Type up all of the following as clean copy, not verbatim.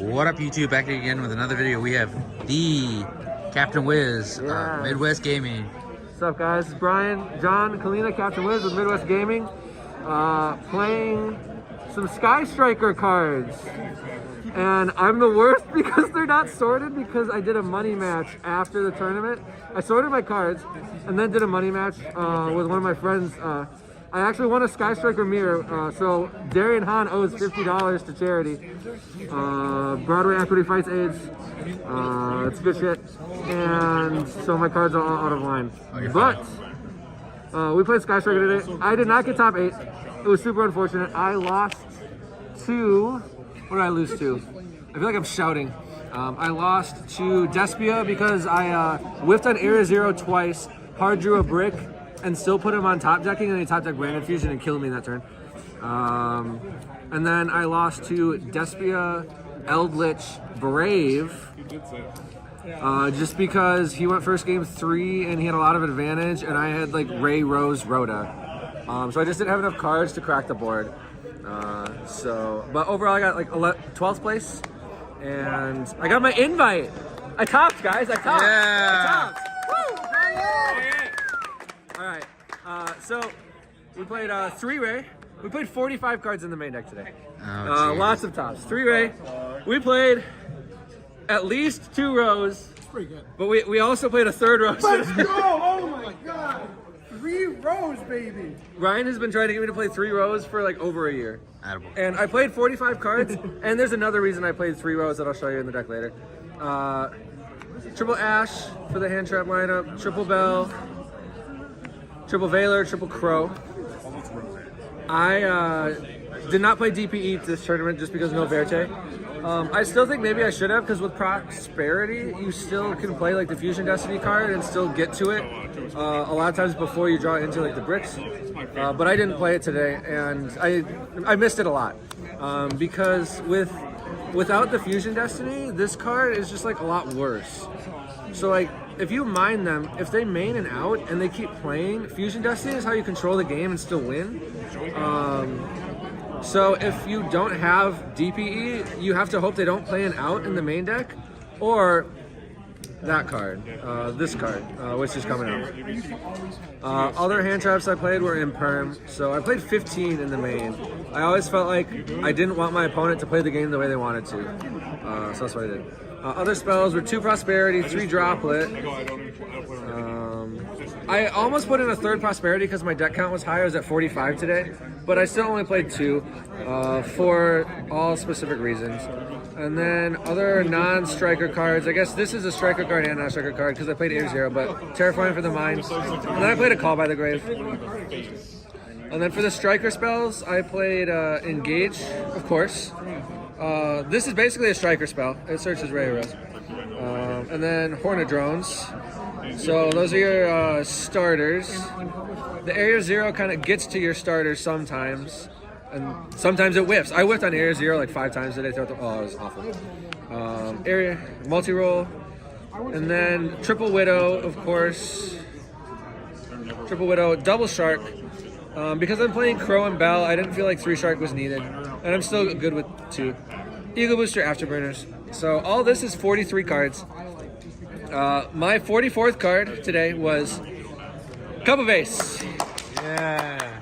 What up, YouTube? Back again with another video. We have the Captain Wiz of Midwest Gaming. What's up, guys? It's Brian, John, Kalina, Captain Wiz with Midwest Gaming. Playing some Sky Striker cards. And I'm the worst because they're not sorted because I did a money match after the tournament. I sorted my cards and then did a money match with one of my friends. I actually won a Sky Striker mirror, so Darian Hahn owes $50 to charity. Broadway Equity Fights AIDS. It's good shit. And so my cards are all out of line. But we played Sky Striker today. I did not get top 8. It was super unfortunate. I lost to... What did I lose to? I feel like I'm shouting. I lost to Despia because I whiffed on Area Zero twice, hard drew a brick, and still put him on top decking, and he top decked Branded Fusion and killed me in that turn. And then I lost to Despia, Eldritch, Brave, just because he went first game 3 and he had a lot of advantage, and I had like Ray, Rose, Rhoda. So I just didn't have enough cards to crack the board. But overall I got like 12th place, and I got my invite. I topped, guys. I topped. Yeah. I topped. Woo! All right, so we played 3-Ray. We played 45 cards in the main deck today. Lots of tops. 3-Ray. We played at least 2 rows. Pretty good. But we also played a 3rd row. Let's go! Oh my god! 3 rows, baby! Ryan has been trying to get me to play 3 rows for like over a year. Attaboy. And I played 45 cards, and there's another reason I played 3 rows that I'll show you in the deck later. Triple Ash for the hand trap lineup, triple Bell, triple Valor, triple Crow. I did not play DPE this tournament just because no Verte. I still think maybe I should have, because with Prosperity, you still can play like the Fusion Destiny card and still get to it a lot of times before you draw into like the bricks. But I didn't play it today, and I missed it a lot because without the Fusion Destiny, this card is just like a lot worse. So like, if you mine them, if they main and out and they keep playing, Fusion Destiny is how you control the game and still win. So if you don't have DPE, you have to hope they don't play an out in the main deck, or that card, this card, which is coming out. Other hand traps I played were in Perm, so I played 15 in the main. I always felt like I didn't want my opponent to play the game the way they wanted to, so that's what I did. Other spells were 2 Prosperity, 3 Droplet. I almost put in a 3rd Prosperity because my deck count was high. I was at 45 today, but I still only played 2 for all specific reasons. And then other non-striker cards. I guess this is a striker card and non-striker card because I played Air Zero, but Terrifying for the Mind. And then I played a Call by the Grave. And then for the striker spells, I played Engage, of course. This is basically a striker spell. It searches Ray Rose. And then Hornet Drones. So those are your starters. The Area Zero kind of gets to your starters sometimes, and sometimes it whiffs. I whiffed on Area Zero like 5 times today. Oh, it was awful. Area multi-roll, and then Triple Widow, of course. Triple Widow, double Shark. Because I'm playing Crow and Bell, I didn't feel like 3 Shark was needed, and I'm still good with 2. Eagle Booster, Afterburners. So all this is 43 cards. My 44th card today was Cup of Ace. Yeah.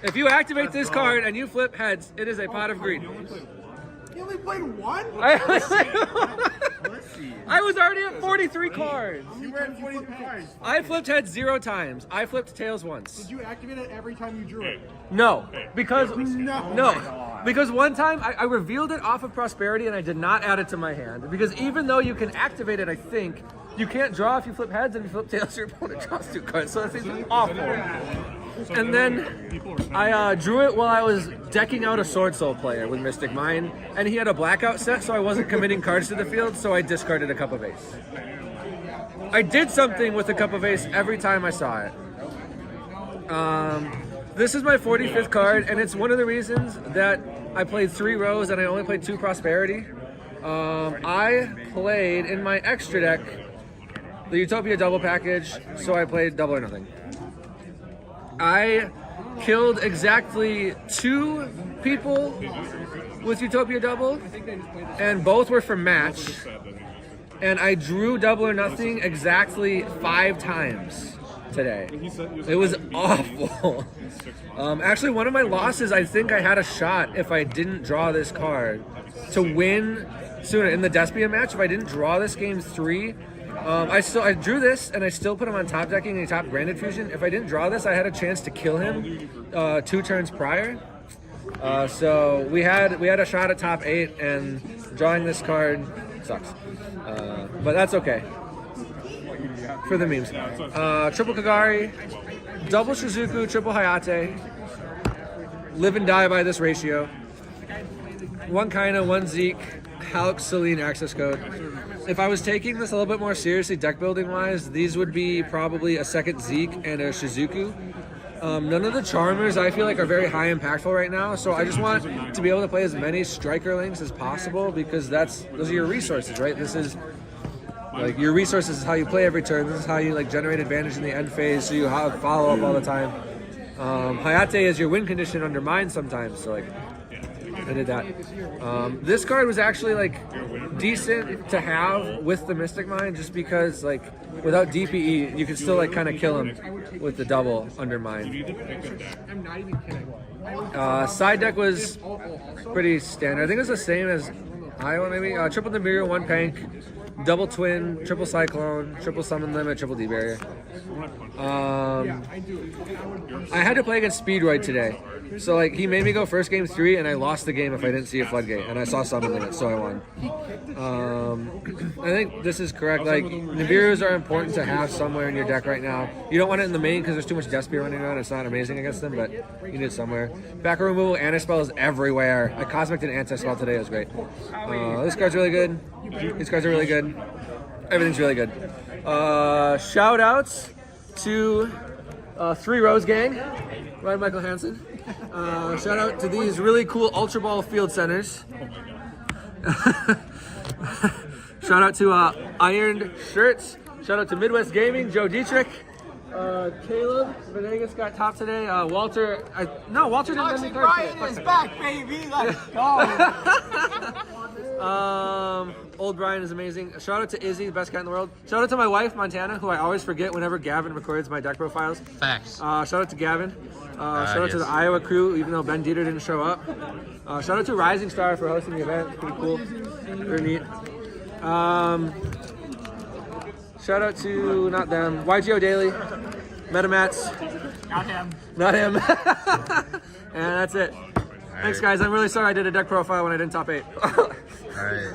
If you activate this card and you flip heads, it is a pot of greed. You only played 1? I was already at 43 cards. You were at 43 cards. I flipped heads 0 times. I flipped tails once. Did you activate it every time you drew it? No, because No. because one time I revealed it off of Prosperity and I did not add it to my hand. Because even though you can activate it, I think you can't draw if you flip heads, and if you flip tails, your opponent draws 2 cards. So that's awful. And then I drew it while I was decking out a Sword Soul player with Mystic Mine, and he had a blackout set, so I wasn't committing cards to the field, so I discarded a Cup of Ace. I did something with a Cup of Ace every time I saw it. This is my 45th card, and it's one of the reasons that I played 3 rows and I only played 2 Prosperity. I played in my extra deck the Utopia double package, so I played Double or Nothing. I killed exactly 2 people with Utopia Double, and both were for match. And I drew double or nothing exactly 5 times today. It was awful. Actually, one of my losses, I think I had a shot if I didn't draw this card to win sooner. In the Despia match, if I didn't draw this game 3, I drew this and I still put him on top decking and he top Branded Fusion. If I didn't draw this, I had a chance to kill him 2 turns prior. So we had a shot at top 8, and drawing this card sucks. But that's okay. For the memes. Triple Kagari, double Shizuku, triple Hayate. Live and die by this ratio. 1 Kaina, 1 Zeke, Halk, Celine access code. If I was taking this a little bit more seriously deck building wise, these would be probably a 2nd Zeke and a Shizuku. None of the Charmers I feel like are very high impactful right now, so I just want to be able to play as many Striker links as possible, because those are your resources, right? This is like your resources is how you play every turn. This is how you like generate advantage in the end phase, so you have follow up all the time. Hayate is your win condition under mine sometimes, so like I did that. This card was actually like decent to have with the Mystic Mine, just because like without DPE you could still like kind of kill him with the double under mine. Side deck was pretty standard. I think it was the same as Iowa maybe. Triple Nibiru, 1 Pank, double Twin, triple Cyclone, triple Summon Limit, triple D Barrier. I had to play against Speedroid today. So like he made me go first game 3, and I lost the game if I didn't see a Floodgate, and I saw Summon Limit, so I won. I think this is correct. Like Nibirus are important to have somewhere in your deck right now. You don't want it in the main because there's too much Despia running around. It's not amazing against them, but you need it somewhere. Back row removal, Anti-Spell is everywhere. I Cosmic did Anti-Spell today. It was great. This card's really good. These cards are really good. Everything's really good. Shout outs to 3 Rose Gang, Ryan Michael Hansen. Shout out to these really cool Ultra Ball field centers. Shout out to Ironed Shirts. Shout out to Midwest Gaming, Joe Dietrich. Caleb Venegas got top today. Walter, Walter didn't have any cards today. Brian is back, baby. Let's go. Old Brian is amazing. Shout out to Izzy, the best cat in the world. Shout out to my wife, Montana, who I always forget whenever Gavin records my deck profiles. Facts. Shout out to Gavin. Shout out to the Iowa crew, even though Ben Dieter didn't show up. Shout out to Rising Star for hosting the event. Pretty cool. Very neat. Shout out to, not them, YGO Daily, Metamats. Not him. Not him. And that's it. Thanks, guys. I'm really sorry I did a deck profile when I didn't top 8. All right.